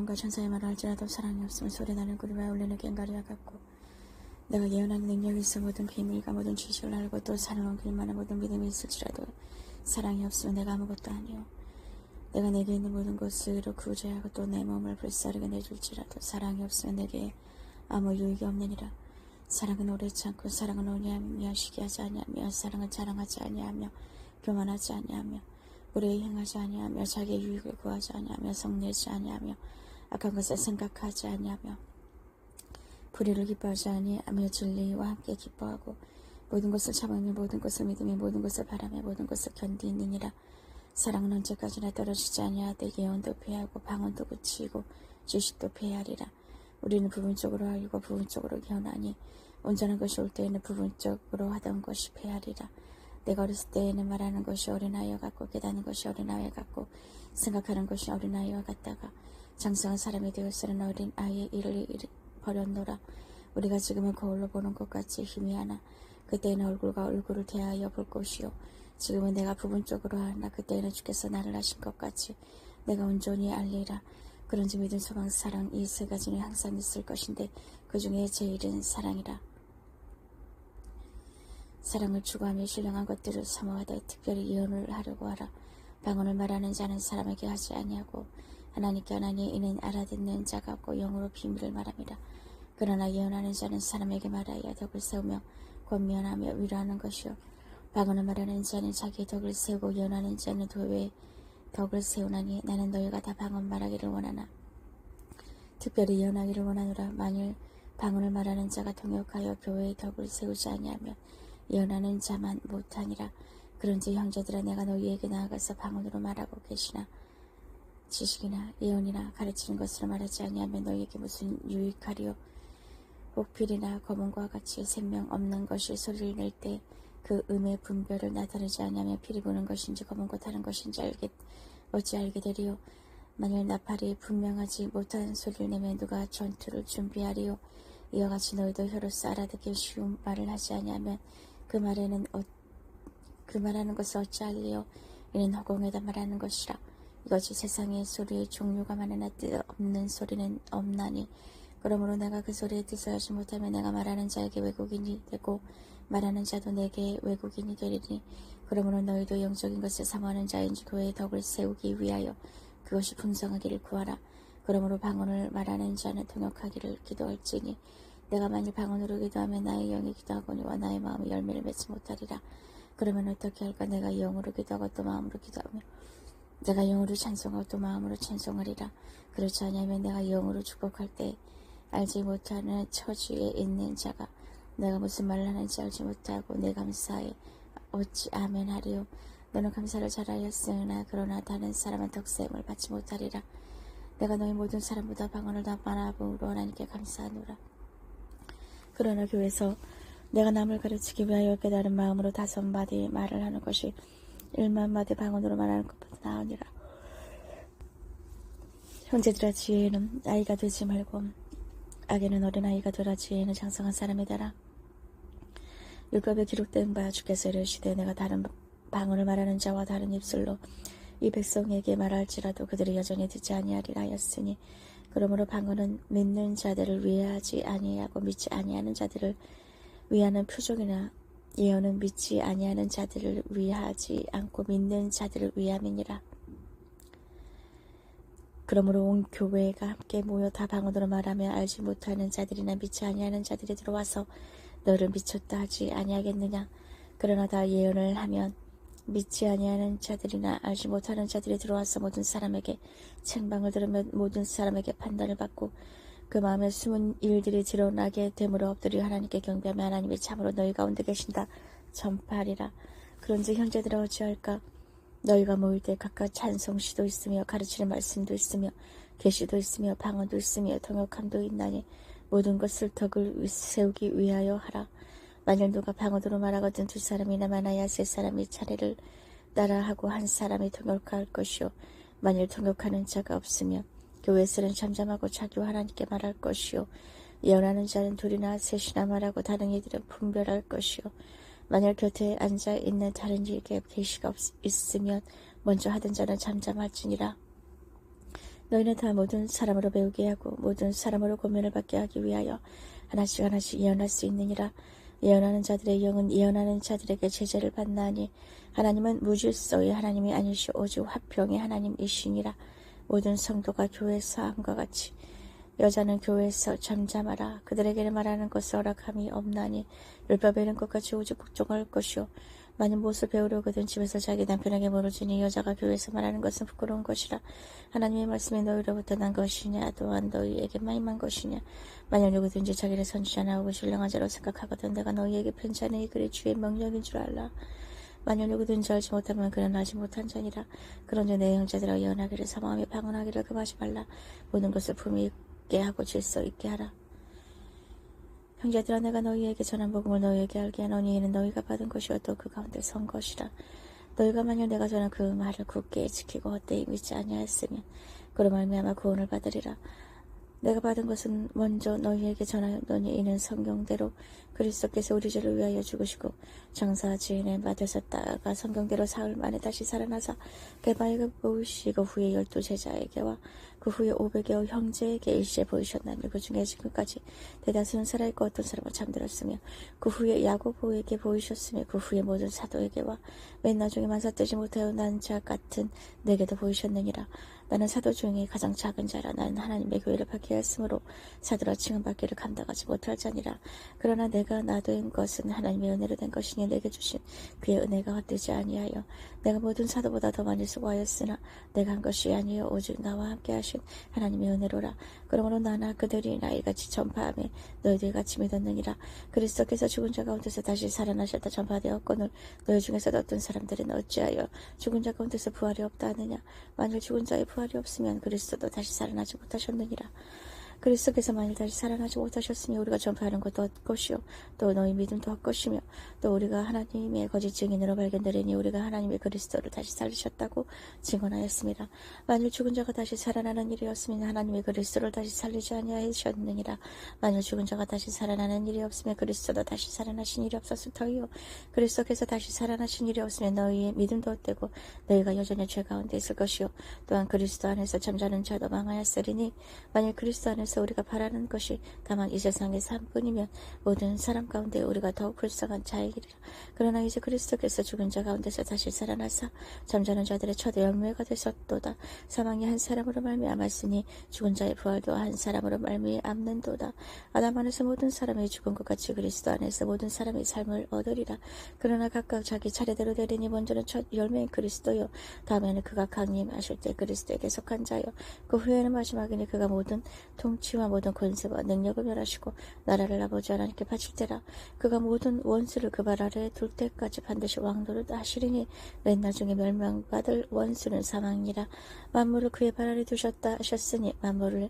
왕과 천사의 말을 할지라도 사랑이 없으면 소리나는 구리와 울리는 꽹과리와 같고 내가 예언하는 능력이 있어 모든 비밀과 모든 지식을 알고 또 산을 옮길 만한 모든 믿음이 있을지라도 사랑이 없으면 내가 아무것도 아니요 내가 내게 있는 모든 것으로 구제하고 또 내 몸을 불사르게 내줄지라도 사랑이 없으면 내게 아무 유익이 없느니라. 사랑은 오래 참고 사랑은 온유하며 시기하지 아니하며 사랑은 자랑하지 아니하며 교만하지 아니하며 불의에 행하지 아니하며 자기의 유익을 구하지 아니하며 성내지 아니하며 악한 것을 생각하지 아니하며 불의를 기뻐하지 아니하며 진리와 함께 기뻐하고 모든 것을 참으며 모든 것을 믿으며 모든 것을 바라며 모든 것을 견디느니라. 사랑은 언제까지나 떨어지지 아니하되 예언도 패하고 방언도 그치고 지식도 패하리라. 우리는 부분적으로 알고 부분적으로 예언하니 온전한 것이 올 때에는 부분적으로 하던 것이 패하리라. 내가 어렸을 때에는 말하는 것이 어린아이와 같고 깨닫는 것이 어린아이와 같고 생각하는 것이 어린아이와 같다가 장성한 사람이 되어서는 어린아이의 일을 버렸노라. 우리가 지금은 거울로 보는 것 같이 희미하나 그때에는 얼굴과 얼굴을 대하여 볼 것이요 지금은 내가 부분적으로 하나 그때에는 주께서 나를 하신 것 같이 내가 온전히 알리라. 그런지 믿음, 소망, 사랑 이 세 가지는 항상 있을 것인데 그 중에 제일은 사랑이라. 사랑을 추구하며 신령한 것들을 사모하되 특별히 예언을 하려고 하라. 방언을 말하는 자는 사람에게 하지 아니하고 하나님께 하나니 이는 알아듣는 자가 없고 영으로 비밀을 말함이라. 그러나 예언하는 자는 사람에게 말하여 덕을 세우며 권면하며 위로하는 것이요 방언을 말하는 자는 자기의 덕을 세우고 예언하는 자는 도의 덕을 세우나니 나는 너희가 다 방언 말하기를 원하나 특별히 예언하기를 원하노라. 만일 방언을 말하는 자가 통역하여 교회의 덕을 세우지 아니하며 예언하는 자만 못하니라. 그런지 형제들아 내가 너희에게 나아가서 방언으로 말하고 계시나 지식이나 예언이나 가르치는 것을 말하지 아니하면 너희에게 무슨 유익하리요. 혹필이나 검은과 같이 생명 없는 것이 소리를 낼 때 그 음의 분별을 나타내지 아니하면 피리 부는 것인지 검은고 다른 것인지 어찌 알게 되리요. 만일 나팔이 분명하지 못한 소리를 내면 누가 전투를 준비하리요. 이와 같이 너희도 혀로서 알아듣기 쉬운 말을 하지 아니하면 그 말하는 것을 어찌 알리요. 이는 허공에다 말하는 것이라. 이것이 세상의 소리의 종류가 많으나 뜻 없는 소리는 없나니 그러므로 내가 그 소리의 뜻을 알지 못하면 내가 말하는 자에게 왜곡인이 되고 말하는 자도 내게 왜곡인이 되리니 그러므로 너희도 영적인 것을 사모하는 자인지 교회의 덕을 세우기 위하여 그것이 풍성하기를 구하라. 그러므로 방언을 말하는 자는 통역하기를 기도할지니 내가 만일 방언으로 기도하면 나의 영이 기도하거니와 나의 마음이 열매를 맺지 못하리라. 그러면 어떻게 할까. 내가 영으로 기도하고 또 마음으로 기도하며 내가 영으로 찬송하고 또 마음으로 찬송하리라. 그렇지 않으면 내가 영으로 축복할 때 알지 못하는 처지에 있는 자가 내가 무슨 말을 하는지 알지 못하고 내 감사에 어찌 아멘 하리요. 너는 감사를 잘하였으나 그러나 다른 사람은 덕세움을 받지 못하리라. 내가 너희 모든 사람보다 방언을 더 많아함으로 하나님께 감사하노라. 그러나 교회에서 내가 남을 가르치기 위하여 깨달은 마음으로 5마디 말을 하는 것이 1만마디 방언으로 말하는 것보다 나으니라. 형제들아 지혜는 아이가 되지 말고 악에는 어린아이가 되라. 지혜는 장성한 사람이 되라. 율법에 기록된 바 주께서 이르시되 내가 다른 방언을 말하는 자와 다른 입술로 이 백성에게 말할지라도 그들이 여전히 듣지 아니하리라 하였으니 그러므로 방언은 믿는 자들을 위하지 아니하고 믿지 아니하는 자들을 위하는 표적이나 예언은 믿지 아니하는 자들을 위하지 않고 믿는 자들을 위함이니라. 그러므로 온 교회가 함께 모여 다 방언으로 말하며 알지 못하는 자들이나 믿지 아니하는 자들이 들어와서 너를 미쳤다 하지 아니하겠느냐. 그러나 다 예언을 하면 믿지 아니하는 자들이나 알지 못하는 자들이 들어와서 모든 사람에게 책망을 들으며 모든 사람에게 판단을 받고 그 마음에 숨은 일들이 드러나게 되므로 엎드려 하나님께 경배하며 하나님이 참으로 너희 가운데 계신다 전파하리라. 그런지 형제들아 어찌할까. 너희가 모일 때 각각 찬송시도 있으며 가르치는 말씀도 있으며 계시도 있으며 방언도 있으며 통역함도 있나니 모든 것을 덕을 세우기 위하여 하라. 만일 누가 방언으로 말하거든 2사람이나 많아야 3사람이 차례를 따라하고 한 사람이 통역할 것이요 만일 통역하는 자가 없으면 교회에서는 잠잠하고 자기 하나님께 말할 것이요 예언하는 자는 2이나 3이나 말하고 다른 이들은 분별할 것이요 만일 곁에 앉아있는 다른 이에게 계시가 있으면 먼저 하던 자는 잠잠할지니라. 너희는 다 모든 사람으로 배우게 하고 모든 사람으로 고면을 받게 하기 위하여 하나씩 하나씩 예언할 수 있느니라. 예언하는 자들의 영은 예언하는 자들에게 제재를 받나니 하나님은 무질서의 하나님이 아니시오 오직 화평의 하나님이시니라. 모든 성도가 교회에서 함과 같이 여자는 교회에서 잠잠하라. 그들에게는 말하는 것을 허락함이 없나니 율법에는 것같이 오직 복종할 것이요 만일 무엇을 배우려거든 집에서 자기 남편에게 물어주니 여자가 교회에서 말하는 것은 부끄러운 것이라. 하나님의 말씀이 너희로부터 난 것이냐 또한 너희에게만 임한 것이냐. 만일 누구든지 자기를 선지자나 혹은 신령한 자로 생각하거든 내가 너희에게 편지하니 그리 주의 명령인 줄 알라. 만일 누구든지 알지 못하면 그는 알지 못한 자니라. 그런즉 내 형제들아 예언하기를 사모하며 방언하기를 금하지 말라. 모든 것을 품위 있게 하고 질서 있게 하라. 형제들아 내가 너희에게 전한 복음을 너희에게 알게 하노니 이는 너희가 받은 것이요 또 그 가운데 선 것이라. 너희가 만일 내가 전한 그 말을 굳게 지키고 헛되이 믿지 아니하였으면 그로 말미암아 구원을 받으리라. 내가 받은 것은 먼저 너희에게 전하노니 이는 성경대로 그리스도께서 우리 죄를 위하여 죽으시고 장사 지인의 받으셨다가 성경대로 사흘 만에 다시 살아나사 개바에게 보이시고 후에 12 제자에게와 그 후에 500여 형제에게 일시에 보이셨나니 그 중에 지금까지 대다수는 살아있고 어떤 사람은 잠들었으며 그 후에 야고보에게 보이셨으며 그 후에 모든 사도에게와 맨 나중에 만사되지 못하여 난 자 같은 내게도 보이셨느니라. 나는 사도 중에 가장 작은 자라. 나는 하나님의 교회를 받게 했으므로 사도라 칭은 받기를 감당하지 못할 자니라. 그러나 내가 나된 것은 하나님의 은혜로 된 것이니 내게 주신 그의 은혜가 헛되지 아니하여 내가 모든 사도보다 더 많이 수고하였으나 내가 한 것이 아니요 오직 나와 함께 하신 하나님의 은혜로라. 그러므로 나나 그들이 나이같이 전파하며 너희들 같이 믿었느니라. 그리스도께서 죽은 자 가운데서 다시 살아나셨다 전파되었거늘 너희 중에서도 어떤 사람들은 어찌하여 죽은 자 가운데서 부활이 없다 하느냐. 만일 죽은 자의 부활이 없으면 그리스도도 다시 살아나지 못하셨느니라. 그리스도께서 만일 다시 살아나지 못하셨으니 우리가 전파하는 것도 헛것이요 또 너희 믿음도 헛것이며 또 우리가 하나님의 거짓 증인으로 발견되리니 우리가 하나님의 그리스도를 다시 살리셨다고 증언하였습니다. 만일 죽은 자가 다시 살아나는 일이었으면 하나님의 그리스도를 다시 살리지 아니하셨느니라. 만일 죽은 자가 다시 살아나는 일이 없으면 그리스도도 다시 살아나신 일이 없었을 터이요 그리스도께서 다시 살아나신 일이 없으면 너희의 믿음도 헛되고 너희가 여전히 죄 가운데 있을 것이요 또한 그리스도 안에서 잠자는 자도 망하였으리니 만일 그리스도 안에서 우리가 바라는 것이 다만 이 세상의 삶뿐이면 모든 사람 가운데 우리가 더욱 불쌍한 자이리라. 그러나 이제 그리스도께서 죽은 자 가운데서 다시 살아나사 잠자는 자들의 첫 열매가 되셨도다. 사망이 한 사람으로 말미암았으니 죽은 자의 부활도 한 사람으로 말미암는도다. 아담 안에서 모든 사람이 죽은 것 같이 그리스도 안에서 모든 사람이 삶을 얻으리라. 그러나 각각 자기 차례대로 되리니 먼저는 첫 열매인 그리스도요 다음에는 그가 강림하실 때 그리스도에게 속한 자요 그 후에는 마지막이니 그가 모든 통치와 모든 권세와 능력을 멸하시고 나라를 아버지 하나님께 바칠 때라. 그가 모든 원수를 그 발 아래에 둘 때까지 반드시 왕노를 하시리니 맨 나중에 멸망받을 원수는 사망이라. 만물을 그의 발 아래에 두셨다 하셨으니 만물을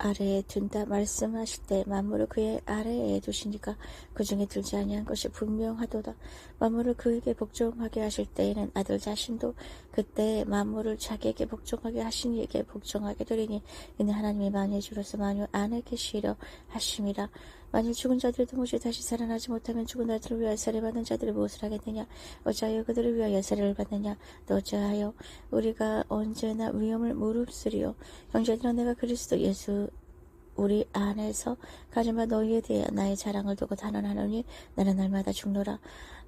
아래에 둔다 말씀하실 때 만물을 그의 아래에 두시니까 그 중에 들지 아니한 것이 분명하도다. 만물을 그에게 복종하게 하실 때에는 아들 자신도 그때 만물을 자기에게 복종하게 하신 이에게 복종하게 되리니 이는 하나님의 만유의 주로서 만유 안에 계시려 하심이라. 만일 죽은 자들이 도무지 다시 살아나지 못하면 죽은 자들을 위하여 세례받는 자들이 무엇을 하겠느냐. 어찌하여 그들을 위하여 세례를 받느냐. 또 어찌하여 우리가 언제나 위험을 무릅쓰리요. 형제들아 내가 그리스도 예수 우리 안에서 가진 바 너희에 대해 나의 자랑을 두고 단언하노니 나는 날마다 죽노라.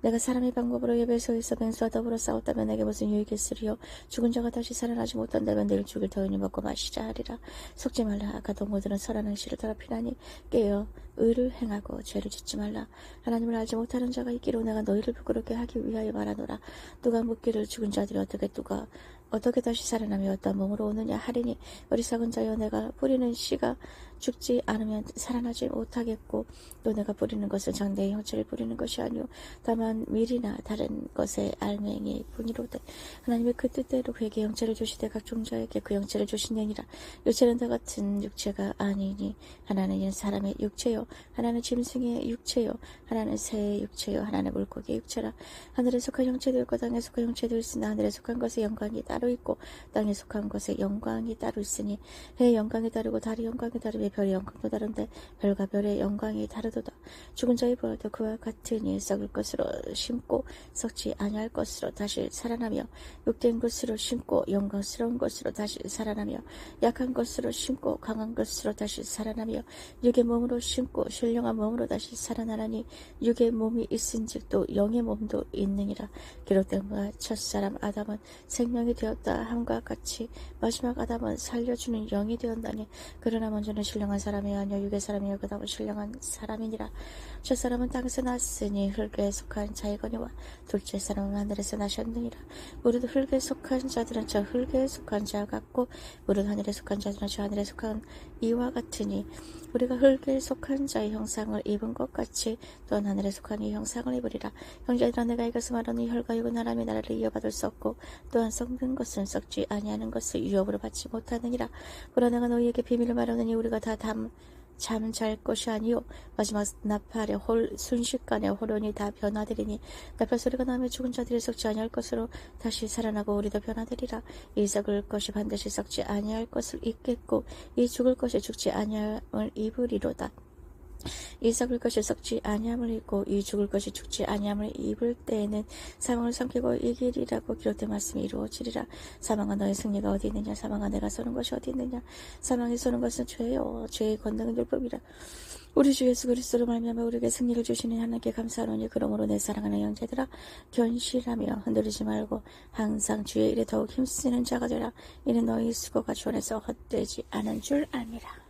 내가 사람의 방법으로 예배소에서 맹수와 더불어 싸웠다면 내게 무슨 유익이 있으리요. 죽은 자가 다시 살아나지 못한다면 내일 죽일 터이니 먹고 마시자 하리라. 속지 말라. 아까 동무들은 선한 행실을 더럽히나니 깨어 의를 행하고 죄를 짓지 말라. 하나님을 알지 못하는 자가 있기로 내가 너희를 부끄럽게 하기 위하여 말하노라. 누가 묻기를 죽은 자들이 어떻게 다시 살아나며 어떤 몸으로 오느냐 하리니 어리석은 자여 내가 뿌리는 씨가 죽지 않으면 살아나지 못하겠고 또 내가 뿌리는 것은 장대의 형체를 뿌리는 것이 아니오 다만 밀이나 다른 것의 알맹이 뿐이로되 하나님의 그 뜻대로 그에게 형체를 주시되 각종 자에게 그 형체를 주시느니라. 육체는 다 같은 육체가 아니니 하나는 사람의 육체요 하나는 짐승의 육체요 하나는 새의 육체요 하나는 물고기의 육체라. 하늘에 속한 형체도 있고 땅에 속한 형체도 있으나 하늘에 속한 것의 영광이 다르 따로 있고 땅에 속한 것에 영광이 따로 있으니 해의 영광이 다르고 달의 영광이 다르며 별의 영광도 다른데 별과 별의 영광이 다르도다. 죽은 자의 부활도 그와 같으니 썩을 것으로 심고 썩지 아니할 것으로 다시 살아나며 욕된 것으로 심고 영광스러운 것으로 다시 살아나며 약한 것으로 심고 강한 것으로 다시 살아나며 육의 몸으로 심고 신령한 몸으로 다시 살아나라니 육의 몸이 있은즉 또 영의 몸도 있느니라. 기록된 바가 첫사람 아담은 생명이 되었다 함과 같이 마지막 아담은 살려주는 영이 되었다니 그러나 먼저는 신령한 사람이 아니요 육의 사람이요 그 다음은 신령한 사람이니라. 첫사람은 땅에서 났으니 흙에 속한 자이거니와 둘째 사람은 하늘에서 나셨느니라. 우리도 흙에 속한 자들은 저 흙에 속한 자 같고 우리도 하늘에 속한 자들은 저 하늘에 속한 이와 같으니 우리가 흙에 속한 자의 형상을 입은 것 같이 또한 하늘에 속한 이 형상을 입으리라. 형제들아 내가 이것을 말하니 혈과 육은 사람이 나라를 이어받을 수 없고 또한 썩는 것은 썩지 아니하는 것을 유업으로 받지 못하느니라. 보라 내가 너희에게 비밀을 말하느니 우리가 다 잠잘 것이 아니요 마지막 나팔의 순식간에 호련이 다 변화되리니 나팔 소리가 나며 죽은 자들이 썩지 아니할 것으로 다시 살아나고 우리도 변화되리라. 이 썩을 것이 반드시 썩지 아니할 것을 입겠고 이 죽을 것이 죽지 아니함을 입으리로다. 이 썩을 것이 썩지 아니함을 입고 이 죽을 것이 죽지 아니함을 입을 때에는 사망을 삼키고 이기리라고 기록된 말씀이 이루어지리라. 사망아 너의 승리가 어디 있느냐. 사망아 내가 쏘는 것이 어디 있느냐. 사망이 쏘는 것은 죄요 죄의 권능은 율법이라. 우리 주 예수 그리스도로 말미암아 우리에게 승리를 주시는 하나님께 감사하노니 그러므로 내 사랑하는 형제들아 견실하며 흔들리지 말고 항상 주의 일에 더욱 힘쓰는 자가 되라. 이는 너희 수고가 주 안에서 헛되지 않은 줄 아니라.